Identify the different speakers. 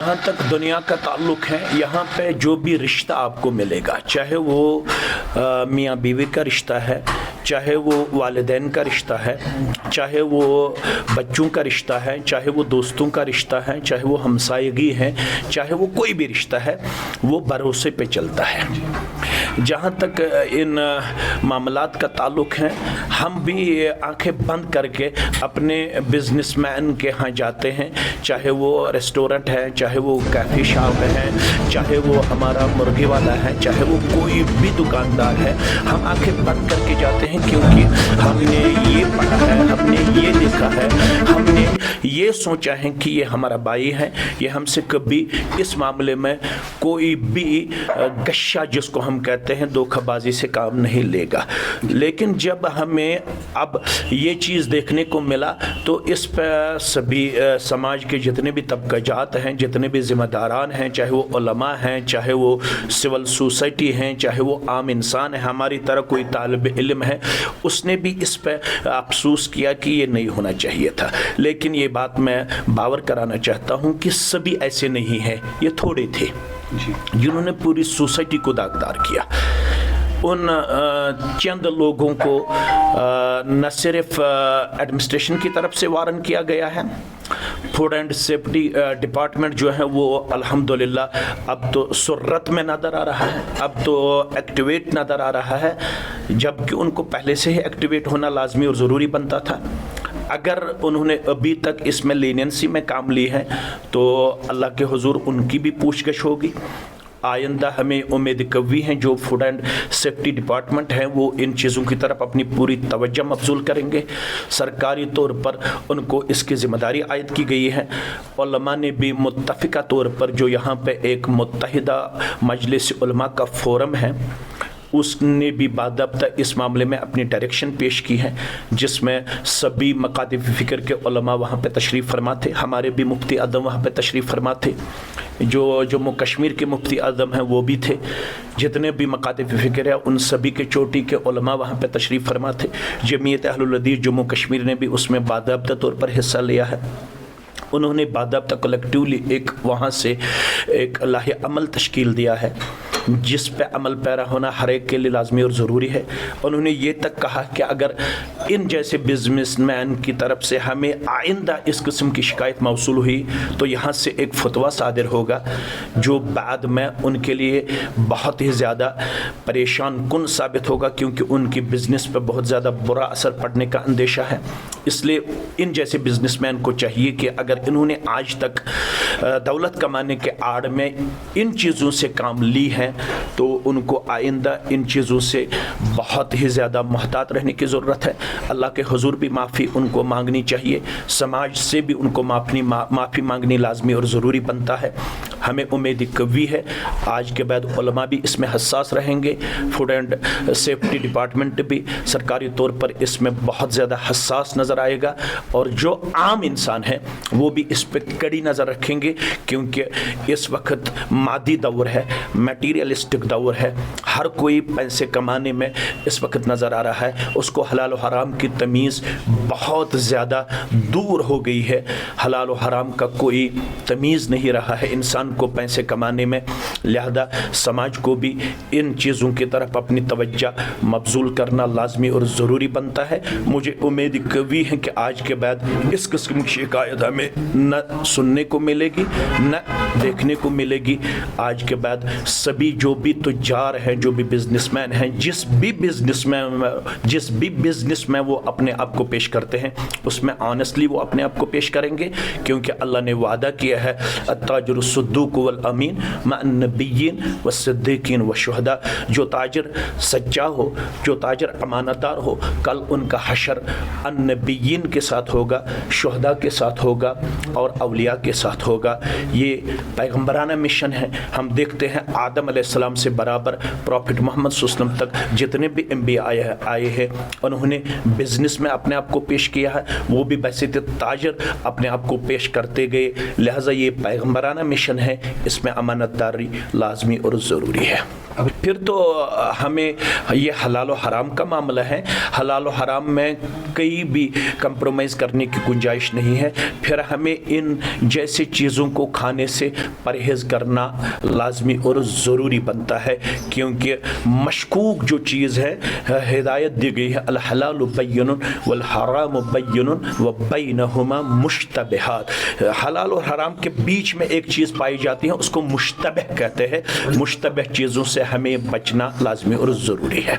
Speaker 1: जहाँ तक दुनिया का ताल्लुक़ है, यहाँ पे जो भी रिश्ता आपको मिलेगा, चाहे वो मियाँ बीवी का रिश्ता है, चाहे वो वालिदैन का रिश्ता है, चाहे वो बच्चों का रिश्ता है, चाहे वो दोस्तों का रिश्ता है, चाहे वो हमसायगी है, चाहे वो कोई भी रिश्ता है, वो भरोसे पे चलता है। जहाँ तक इन मामलात का ताल्लुक़ है, हम भी आंखें बंद करके अपने बिजनेसमैन के यहाँ जाते हैं, चाहे वो रेस्टोरेंट है, चाहे वो कैफ़े शॉप है, चाहे वो हमारा मुर्गी वाला है, चाहे वो कोई भी दुकानदार है, हम आंखें बंद करके जाते हैं, क्योंकि हमने ये पढ़ा है, हमने ये देखा है, हमने ये सोचा है कि ये हमारा भाई है, ये हमसे कभी इस मामले में कोई भी गश्शा जिसको हम कहते हैं धोखाबाजी से काम नहीं लेगा। लेकिन जब हमें अब ये चीज़ देखने को मिला तो इस पर सभी समाज के जितने भी तबक़ात हैं, जितने भी ज़िम्मेदारान हैं, चाहे वो उलमा हैं, चाहे वो सिविल सोसाइटी हैं, चाहे वो आम इंसान है, हमारी तरह कोई तालिब इल्म है, उसने भी इस पर अफसोस किया कि ये नहीं होना चाहिए था। लेकिन ये बात मैं बावर कराना चाहता हूँ कि सभी ऐसे नहीं हैं, ये थोड़े थे जिन्होंने पूरी सोसाइटी को दागदार किया। उन चंद लोगों को न सिर्फ एडमिनिस्ट्रेशन की तरफ से वारन किया गया है, फूड एंड सेफ्टी डिपार्टमेंट जो है वो अल्हम्दुलिल्लाह अब तो सुर्रत में नज़र आ रहा है, अब तो एक्टिवेट नज़र आ रहा है, जबकि उनको पहले से ही एक्टिवेट होना लाजमी और ज़रूरी बनता था। अगर उन्होंने अभी तक इसमें लीनियंसी में काम ली है तो अल्लाह के हुजूर उनकी भी पूछगछ होगी। आइंदा हमें उम्मीद कवी हैं जो फूड एंड सेफ्टी डिपार्टमेंट है वो इन चीज़ों की तरफ अपनी पूरी तवज्जो मबज़ूल करेंगे। सरकारी तौर पर उनको इसकी ज़िम्मेदारी आयद की गई है। उलमा ने भी मुत्तफ़िका तौर पर जो यहाँ पे एक मुत्तहिदा मजलिस उलमा का फोरम है उसने भी बाज़ाब्ता इस मामले में अपनी डायरेक्शन पेश की है, जिसमें सभी मकातिब फ़िक्र के उलमा वहाँ पे तशरीफ़ फरमा थे। हमारे भी मुफ्ती आज़म वहाँ पे तशरीफ़ फरमा थे, जो जम्मू कश्मीर के मुफ्ती आज़म हैं वो भी थे, जितने भी मकातिब फ़िक्र है उन सभी के चोटी के उलमा वहाँ पे तशरीफ़ फरमा थे। जमीयत अहलुल हदीस जम्मू कश्मीर ने भी उसमें बाज़ाब्ता तौर पर हिस्सा लिया है। उन्होंने बाज़ाब्ता कलेक्टिवली एक वहाँ से एक लाहे अमल तश्कील दिया है जिस पे अमल पैरा होना हर एक के लिए लाजमी और ज़रूरी है। उन्होंने ये तक कहा कि अगर इन जैसे बिजनेसमैन की तरफ से हमें आइंदा इस किस्म की शिकायत मौसूल हुई तो यहाँ से एक फतवा सादिर होगा जो बाद में उनके लिए बहुत ही ज़्यादा परेशान कुन साबित होगा, क्योंकि उनकी बिज़नेस पर बहुत ज़्यादा बुरा असर पड़ने का अंदेशा है। इसलिए इन जैसे बिजनेसमैन को चाहिए कि अगर इन्होंने आज तक दौलत कमाने के आड़ में इन चीज़ों से काम ली है तो उनको आइंदा इन चीज़ों से बहुत ही ज़्यादा मुहतात रहने की ज़रूरत है। अल्लाह के हुजूर भी माफ़ी उनको मांगनी चाहिए, समाज से भी उनको माफ़ी मांगनी लाजमी और ज़रूरी बनता है। हमें उम्मीद कवी है आज के बाद उलमा भी इसमें हसास रहेंगे, फूड एंड सेफ्टी डिपार्टमेंट भी सरकारी तौर पर इसमें बहुत ज़्यादा हसास नज़र आएगा, और जो आम इंसान है वो भी इस पर कड़ी नज़र रखेंगे, क्योंकि इस वक्त मादी दौर है, मटीरियलिस्टिक दौर है, हर कोई पैसे कमाने में इस वक्त नज़र आ रहा है, उसको हलाल और हराम की तमीज़ बहुत ज़्यादा दूर हो गई है। हलाल और हराम का कोई तमीज़ नहीं रहा है इंसान को पैसे कमाने में, लिहाजा समाज को भी इन चीज़ों की तरफ अपनी तवज्जो मबज़ूल करना लाजमी और ज़रूरी बनता है। मुझे उम्मीद कवी है कि आज के बाद इस किस्म की शिकायत हमें न सुनने को मिलेगी न देखने को मिलेगी। आज के बाद सभी जो भी तुजार हैं, जो भी बिजनेसमैन हैं, जिस भी बिजनेस में वो अपने आप को पेश करते हैं उसमें ऑनेस्टली वो अपने आप को पेश करेंगे, क्योंकि अल्लाह ने वादा किया है अत्ताजिरु सुद्दूक वल अमीन मअन नबिय्यीन व सिद्दीकीन व शुहदा। जो ताजिर सच्चा हो, जो ताजिर अमानतदार हो, कल उनका हशर अन्नबिय्यीन के साथ होगा, शुहदा के साथ होगा और औलिया के साथ होगा। ये पैगम्बराना मिशन है। हम देखते हैं आदम अलैहिस्सलाम से बराबर प्रॉफिट मोहम्मद सल्लल्लाहु अलैहि वसल्लम तक जितने भी अंबिया आए हैं उन्होंने बिजनेस में अपने आप को पेश किया है, वो भी वैसे ताजिर अपने आप को पेश करते गए। लिहाजा ये पैगम्बराना मिशन है ہے اس میں امانت داری لازمی اور ضروری ہے. پھر تو ہمیں یہ حلال و حرام کا معاملہ ہے, حلال و حرام میں کئی بھی کمپرومائز کرنے کی گنجائش نہیں ہے. پھر ہمیں ان جیسی چیزوں کو کھانے سے پرہیز کرنا لازمی اور ضروری بنتا ہے, کیونکہ مشکوک جو چیز ہے ہدایت دی گئی ہے الحلال بین والحرام بین وبینہما مشتبہات. حلال اور حرام کے بیچ میں ایک چیز پائی جاتی ہے, اس کو مشتبہ کہتے ہیں. مشتبہ چیزوں سے ہمیں بچنا لازمی اور ضروری ہے.